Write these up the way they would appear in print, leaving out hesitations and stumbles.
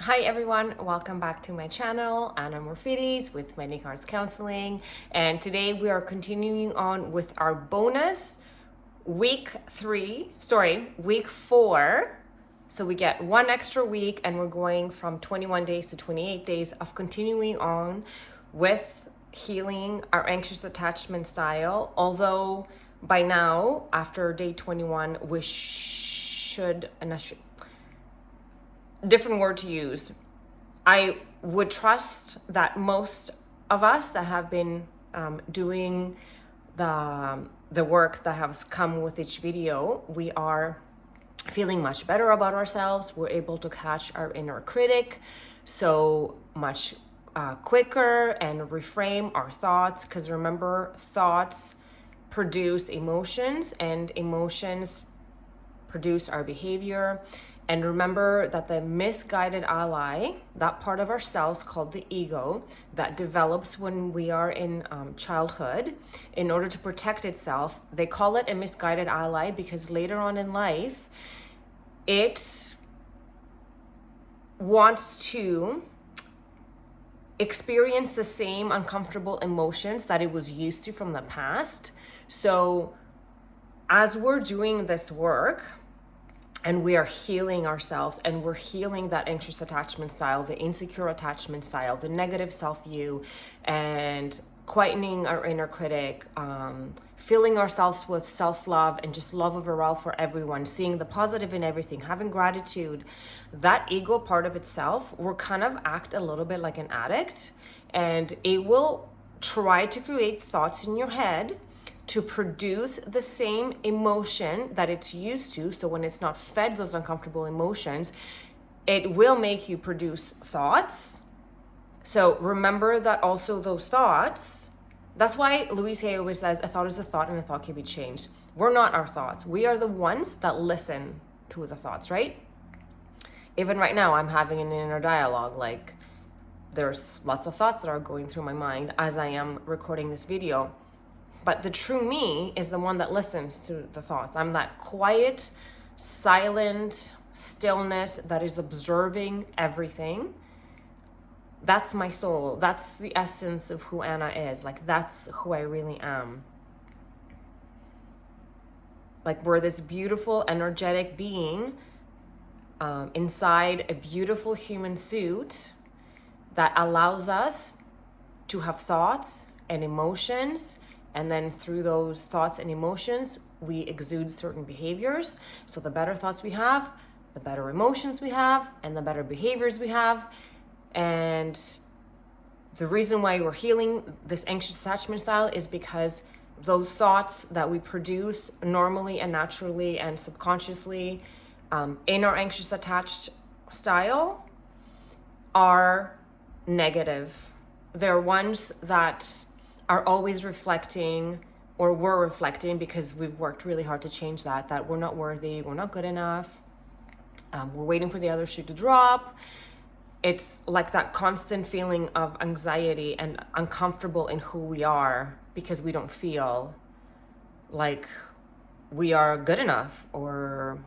Hi everyone, welcome back to my channel, Anna Morfides with Many Cars Counseling. And today we are continuing on with our bonus week 4. So we get one extra week and we're going from 21 days to 28 days of continuing on with healing our anxious attachment style. Although by now, after day 21, we should, and I should, different word to use. I would trust that most of us that have been doing the work that has come with each video, we are feeling much better about ourselves. We're able to catch our inner critic so much quicker and reframe our thoughts, because remember, thoughts produce emotions and emotions produce our behavior. And remember that the misguided ally, that part of ourselves called the ego, that develops when we are in childhood in order to protect itself, they call it a misguided ally because later on in life, it wants to experience the same uncomfortable emotions that it was used to from the past. So as we're doing this work, and we are healing ourselves and we're healing that anxious attachment style, the insecure attachment style, the negative self-view, and quietening our inner critic, filling ourselves with self-love and just love overall for everyone, seeing the positive in everything, having gratitude. That ego part of itself will kind of act a little bit like an addict, and it will try to create thoughts in your head to produce the same emotion that it's used to. So when it's not fed those uncomfortable emotions, it will make you produce thoughts. So remember that also those thoughts, that's why Louise Hay always says, a thought is a thought and a thought can be changed. We're not our thoughts. We are the ones that listen to the thoughts, right? Even right now, I'm having an inner dialogue. Like, there's lots of thoughts that are going through my mind as I am recording this video. But the true me is the one that listens to the thoughts. I'm that quiet, silent stillness that is observing everything. That's my soul. That's the essence of who Anna is. Like, that's who I really am. Like, we're this beautiful, energetic being inside a beautiful human suit that allows us to have thoughts and emotions. And then through those thoughts and emotions, we exude certain behaviors. So the better thoughts we have, the better emotions we have, and the better behaviors we have. And the reason why we're healing this anxious attachment style is because those thoughts that we produce normally and naturally and subconsciously in our anxious attached style are negative. They're ones that are always reflecting, or were reflecting, because we've worked really hard to change that we're not worthy, we're not good enough, we're waiting for the other shoe to drop. It's like that constant feeling of anxiety and uncomfortable in who we are because we don't feel like we are good enough, or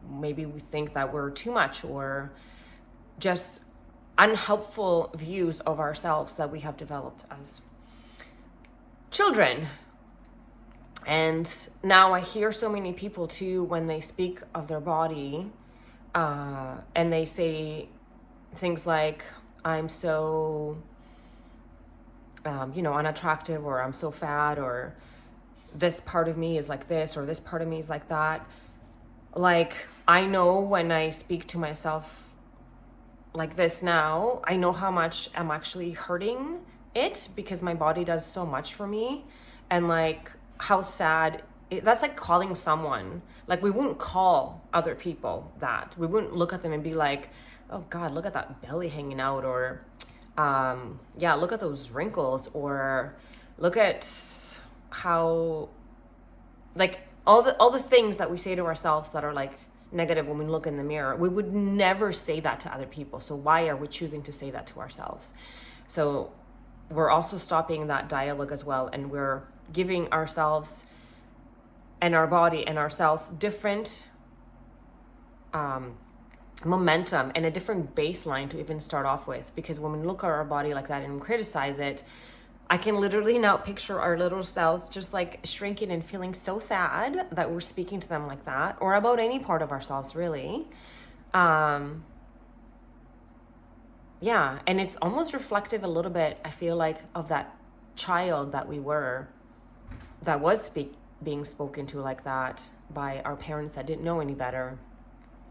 maybe we think that we're too much, or just unhelpful views of ourselves that we have developed as children. And now I hear so many people too, when they speak of their body, and they say things like, I'm so, unattractive, or I'm so fat, or this part of me is like this, or this part of me is like that. Like, I know when I speak to myself like this now, I know how much I'm actually hurting it, because my body does so much for me. And like, how sad that's like calling someone, like, we wouldn't call other people that. We wouldn't look at them and be like, oh God, look at that belly hanging out, or yeah, look at those wrinkles, or look at how, like, all the things that we say to ourselves that are like negative when we look in the mirror. We would never say that to other people. So why are we choosing to say that to ourselves? So we're also stopping that dialogue as well, and we're giving ourselves and our body and ourselves different momentum and a different baseline to even start off with. Because when we look at our body like that and criticize it, I can literally now picture our little selves just like shrinking and feeling so sad that we're speaking to them like that, or about any part of ourselves, really. Yeah, and it's almost reflective a little bit, I feel like, of that child that we were, that was being spoken to like that by our parents that didn't know any better,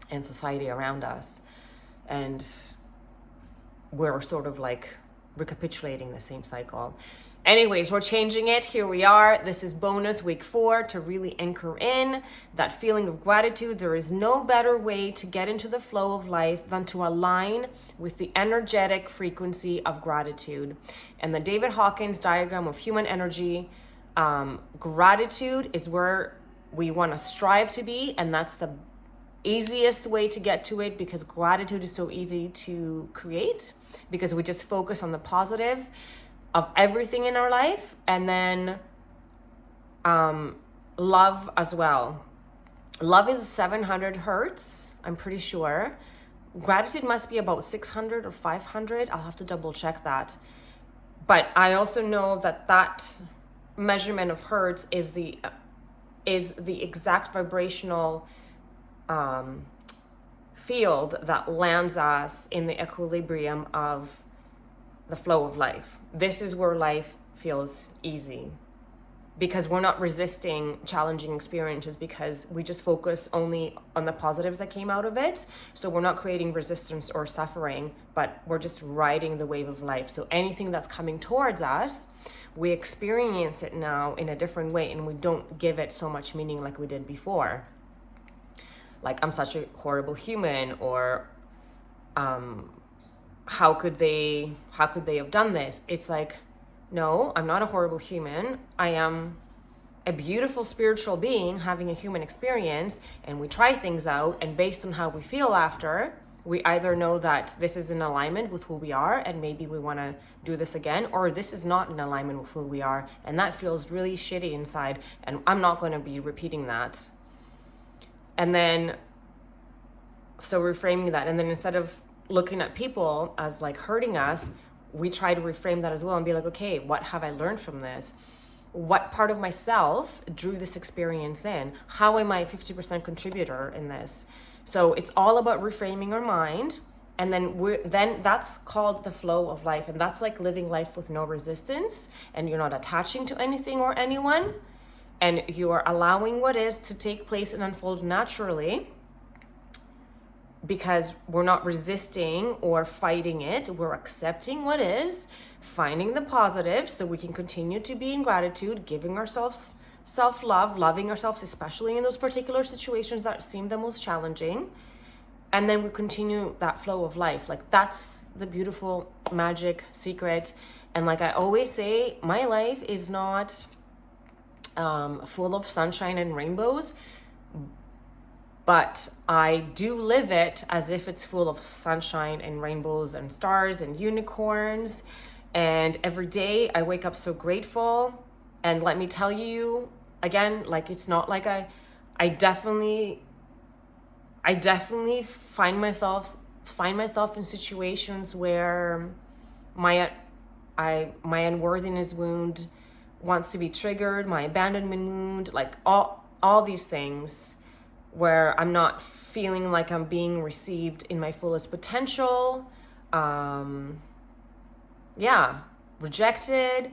and society around us. And we're sort of like recapitulating the same cycle. Anyways, we're changing it. Here we are. This is bonus week 4 to really anchor in that feeling of gratitude. There is no better way to get into the flow of life than to align with the energetic frequency of gratitude. And the David Hawkins diagram of human energy, gratitude is where we want to strive to be, and that's the easiest way to get to it, because gratitude is so easy to create, because we just focus on the positive of everything in our life. And then love as well. Love is 700 hertz, I'm pretty sure. Gratitude must be about 600 or 500. I'll have to double check that. But I also know that that measurement of hertz is the exact vibrational field that lands us in the equilibrium of the flow of life. This is where life feels easy, because we're not resisting challenging experiences, because we just focus only on the positives that came out of it. So we're not creating resistance or suffering, but we're just riding the wave of life. So anything that's coming towards us, we experience it now in a different way, and we don't give it so much meaning like we did before. Like, I'm such a horrible human, or how could they have done this? It's like, no, I'm not a horrible human. I am a beautiful spiritual being having a human experience, and we try things out, and based on how we feel after, we either know that this is in alignment with who we are and maybe we want to do this again, or this is not in alignment with who we are and that feels really shitty inside, and I'm not going to be repeating that. And then, so reframing that, and then instead of looking at people as like hurting us, we try to reframe that as well and be like, okay, what have I learned from this? What part of myself drew this experience in? How am I a 50% contributor in this? So it's all about reframing our mind. And then that's called the flow of life. And that's like living life with no resistance, and you're not attaching to anything or anyone, and you are allowing what is to take place and unfold naturally, because we're not resisting or fighting it. We're accepting what is, finding the positive so we can continue to be in gratitude, giving ourselves self-love, loving ourselves, especially in those particular situations that seem the most challenging. And then we continue that flow of life. Like, that's the beautiful magic secret. And like I always say, my life is not full of sunshine and rainbows, but I do live it as if it's full of sunshine and rainbows and stars and unicorns. And every day I wake up so grateful. And let me tell you again, like, it's not like I definitely find myself in situations where my unworthiness wound wants to be triggered, my abandonment wound, like all these things where I'm not feeling like I'm being received in my fullest potential. Rejected,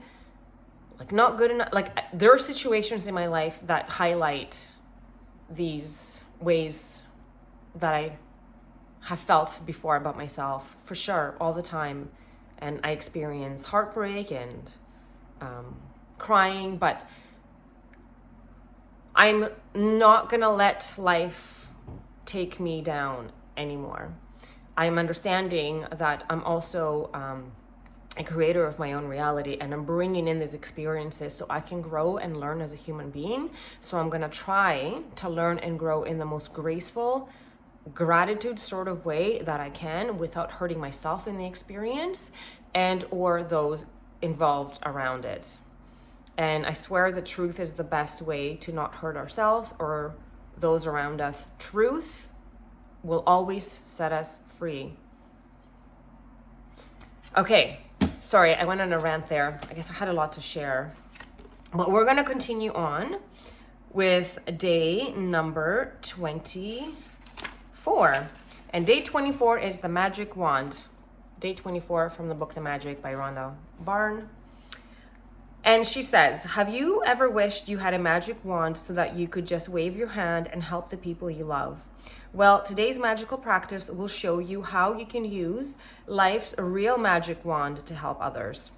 like not good enough. Like, there are situations in my life that highlight these ways that I have felt before about myself, for sure, all the time. And I experience heartbreak and crying, but I'm not gonna let life take me down anymore. I'm understanding that I'm also a creator of my own reality, and I'm bringing in these experiences so I can grow and learn as a human being. So I'm gonna try to learn and grow in the most graceful, gratitude sort of way that I can, without hurting myself in the experience and or those involved around it. And I swear the truth is the best way to not hurt ourselves or those around us. Truth will always set us free. Okay, sorry, I went on a rant there. I guess I had a lot to share. But we're going to continue on with day number 24. And day 24 is the magic wand. Day 24 from the book The Magic by Rhonda Byrne. And she says, have you ever wished you had a magic wand so that you could just wave your hand and help the people you love? Well, today's magical practice will show you how you can use life's real magic wand to help others.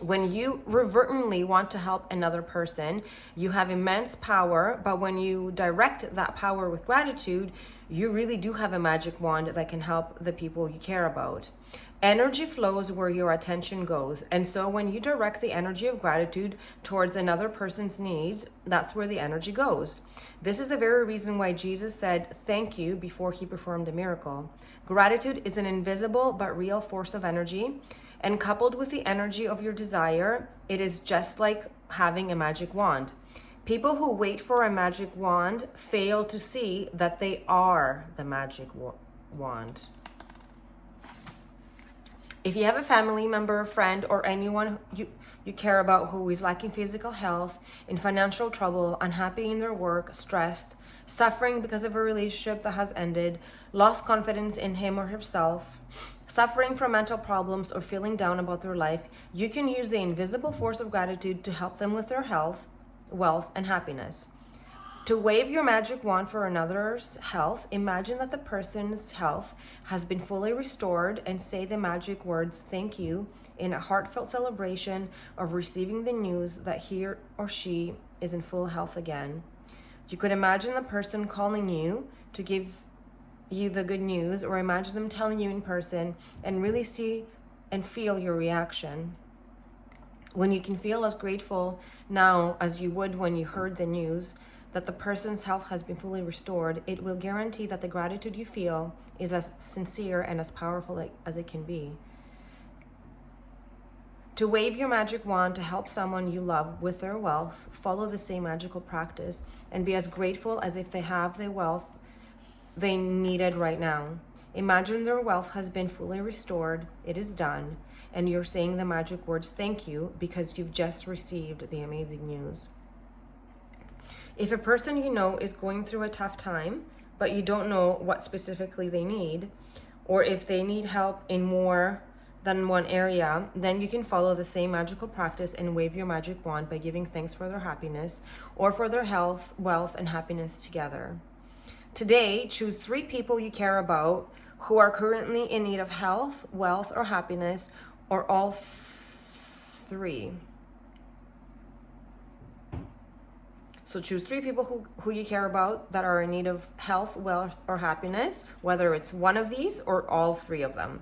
When you reverently want to help another person, you have immense power, but when you direct that power with gratitude, you really do have a magic wand that can help the people you care about. Energy flows where your attention goes. And so when you direct the energy of gratitude towards another person's needs, that's where the energy goes. This is the very reason why Jesus said thank you before he performed a miracle. Gratitude is an invisible but real force of energy. And coupled with the energy of your desire, it is just like having a magic wand. People who wait for a magic wand fail to see that they are the magic wand. If you have a family member, friend, or anyone you care about who is lacking physical health, in financial trouble, unhappy in their work, stressed, suffering because of a relationship that has ended, lost confidence in him or herself, suffering from mental problems, or feeling down about their life, you can use the invisible force of gratitude to help them with their health, wealth, and happiness. To wave your magic wand for another's health, imagine that the person's health has been fully restored and say the magic words, thank you, in a heartfelt celebration of receiving the news that he or she is in full health again. You could imagine the person calling you to give you the good news, or imagine them telling you in person and really see and feel your reaction. When you can feel as grateful now as you would when you heard the news that the person's health has been fully restored, it will guarantee that the gratitude you feel is as sincere and as powerful as it can be. To wave your magic wand to help someone you love with their wealth, follow the same magical practice and be as grateful as if they have the wealth they needed right now. Imagine their wealth has been fully restored, it is done, and you're saying the magic words thank you because you've just received the amazing news. If a person you know is going through a tough time, but you don't know what specifically they need, or if they need help in more than one area, then you can follow the same magical practice and wave your magic wand by giving thanks for their happiness or for their health, wealth, and happiness together. Today, choose 3 people you care about who are currently in need of health, wealth, or happiness, or all 3. So choose 3 people who you care about that are in need of health, wealth, or happiness, whether it's one of these or all 3 of them.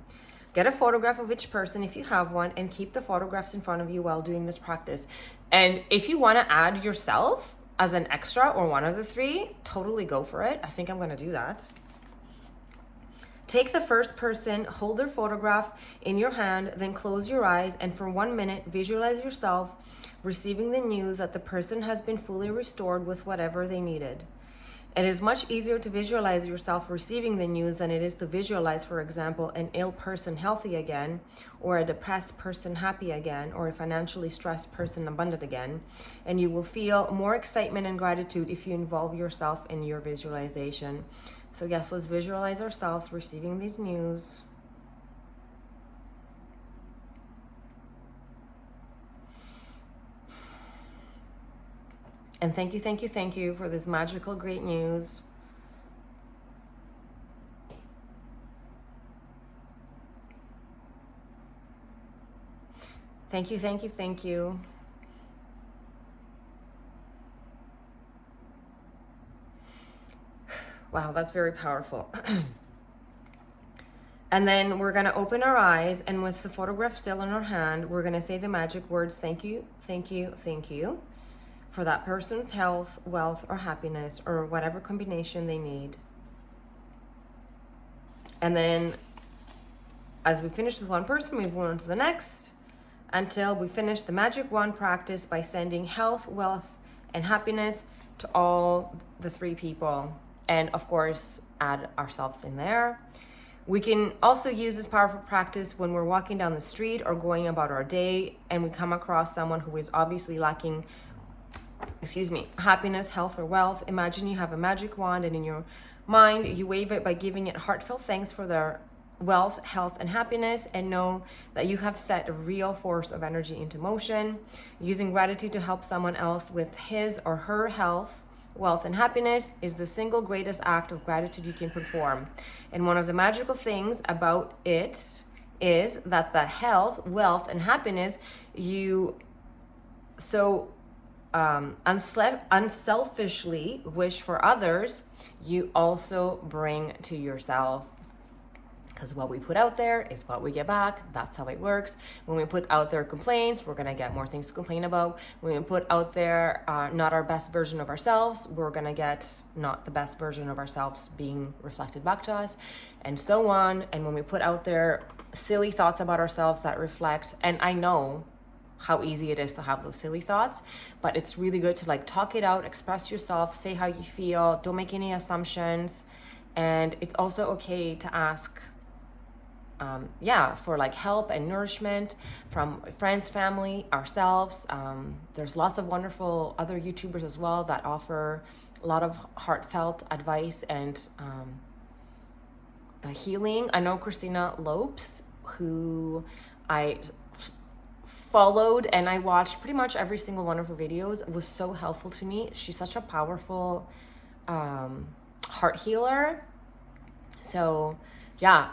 Get a photograph of each person if you have one and keep the photographs in front of you while doing this practice. And if you want to add yourself as an extra or one of the 3, totally go for it. I think I'm going to do that. Take the first person, hold their photograph in your hand, then close your eyes and for 1 minute visualize yourself receiving the news that the person has been fully restored with whatever they needed. It is much easier to visualize yourself receiving the news than it is to visualize, for example, an ill person healthy again, or a depressed person happy again, or a financially stressed person abundant again. And you will feel more excitement and gratitude if you involve yourself in your visualization. So yes, let's visualize ourselves receiving these news. And thank you for this magical, great news. Thank you. Wow, that's very powerful. And then we're going to open our eyes, and with the photograph still in our hand, we're going to say the magic words, thank you, for that person's health, wealth, or happiness, or whatever combination they need. And then as we finish with one person, we move on to the next until we finish the magic wand practice by sending health, wealth, and happiness to all the 3 people. And of course, add ourselves in there. We can also use this powerful practice when we're walking down the street or going about our day and we come across someone who is obviously lacking, happiness, health, or wealth. Imagine you have a magic wand and in your mind, you wave it by giving it heartfelt thanks for their wealth, health, and happiness, and know that you have set a real force of energy into motion. Using gratitude to help someone else with his or her health, wealth, and happiness is the single greatest act of gratitude you can perform. And one of the magical things about it is that the health, wealth, and happiness you so unselfishly wish for others, you also bring to yourself. Because what we put out there is what we get back. That's how it works. When we put out there complaints, we're going to get more things to complain about. When we put out there not our best version of ourselves, we're going to get not the best version of ourselves being reflected back to us, and so on. And when we put out there silly thoughts about ourselves that reflect, and I know how easy it is to have those silly thoughts, but it's really good to like talk it out, express yourself, say how you feel, don't make any assumptions. And it's also okay to ask for like help and nourishment from friends, family, ourselves. There's lots of wonderful other YouTubers as well that offer a lot of heartfelt advice and healing. I know Christina Lopes, who I followed and I watched pretty much every single one of her videos. It was so helpful to me. She's such a powerful heart healer. So yeah,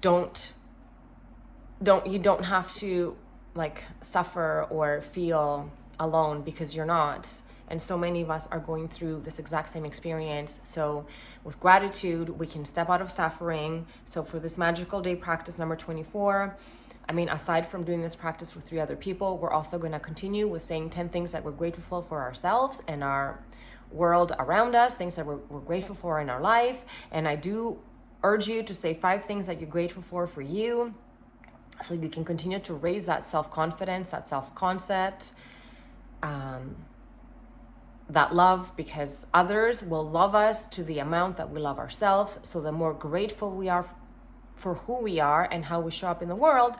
you don't have to like suffer or feel alone, because you're not. And so many of us are going through this exact same experience. So with gratitude, we can step out of suffering. So for this magical day practice number 24, aside from doing this practice with 3 other people, we're also going to continue with saying 10 things that we're grateful for ourselves and our world around us, things that we're grateful for in our life. And I do urge you to say 5 things that you're grateful for you, so you can continue to raise that self-confidence, that self-concept, that love, because others will love us to the amount that we love ourselves. So the more grateful we are for who we are and how we show up in the world,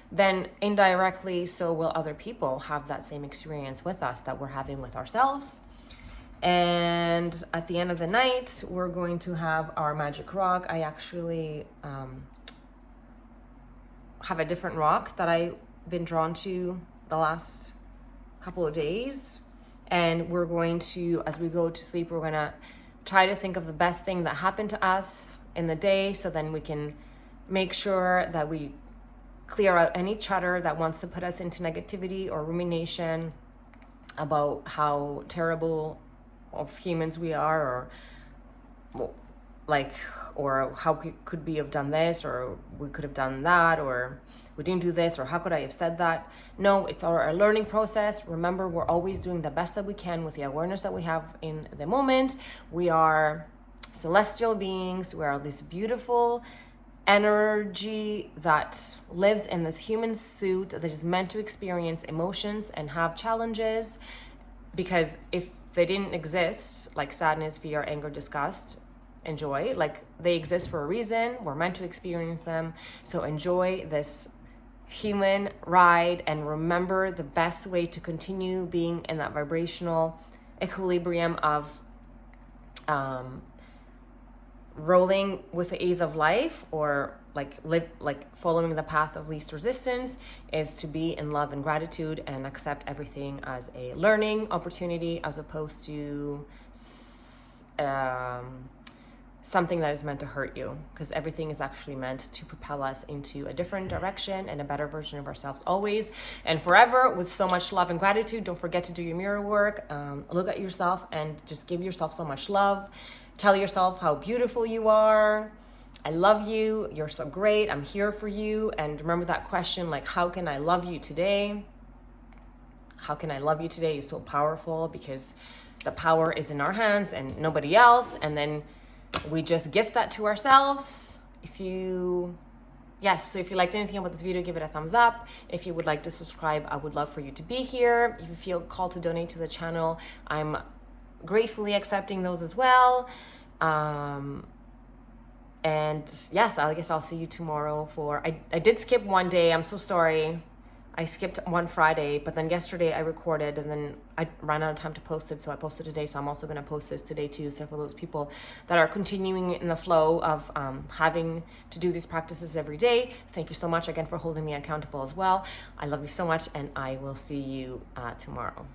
then indirectly so will other people have that same experience with us that we're having with ourselves. And at the end of the night, we're going to have our magic rock. I actually have a different rock that I've been drawn to the last couple of days. And we're going to, as we go to sleep, we're going to try to think of the best thing that happened to us in the day, so then we can make sure that we clear out any chatter that wants to put us into negativity or rumination about how terrible of humans we are, or how could we have done this, or we could have done that, or we didn't do this, or how could I have said that. No, it's our learning process. Remember, we're always doing the best that we can with the awareness that we have in the moment. We are celestial beings. We are this beautiful energy that lives in this human suit that is meant to experience emotions and have challenges, because if they didn't exist, like sadness, fear, anger, disgust, and joy, like they exist for a reason. We're meant to experience them. So enjoy this human ride, and remember the best way to continue being in that vibrational equilibrium of rolling with the ease of life, or following the path of least resistance, is to be in love and gratitude and accept everything as a learning opportunity, as opposed to something that is meant to hurt you, because everything is actually meant to propel us into a different direction and a better version of ourselves always and forever, with so much love and gratitude. Don't forget to do your mirror work. Look at yourself and just give yourself so much love. Tell yourself how beautiful you are. I love you. You're so great. I'm here for you. And remember that question, like, how can I love you today? How can I love you today is so powerful, because the power is in our hands and nobody else. And then we just gift that to ourselves. So if you liked anything about this video, give it a thumbs up. If you would like to subscribe, I would love for you to be here. If you feel called to donate to the channel, I'm gratefully accepting those as well. And yes, I guess I'll see you tomorrow I did skip one day. I'm so sorry. I skipped one Friday, but then yesterday I recorded and then I ran out of time to post it. So I posted today. So I'm also going to post this today too. So for those people that are continuing in the flow of having to do these practices every day, thank you so much again for holding me accountable as well. I love you so much, and I will see you tomorrow.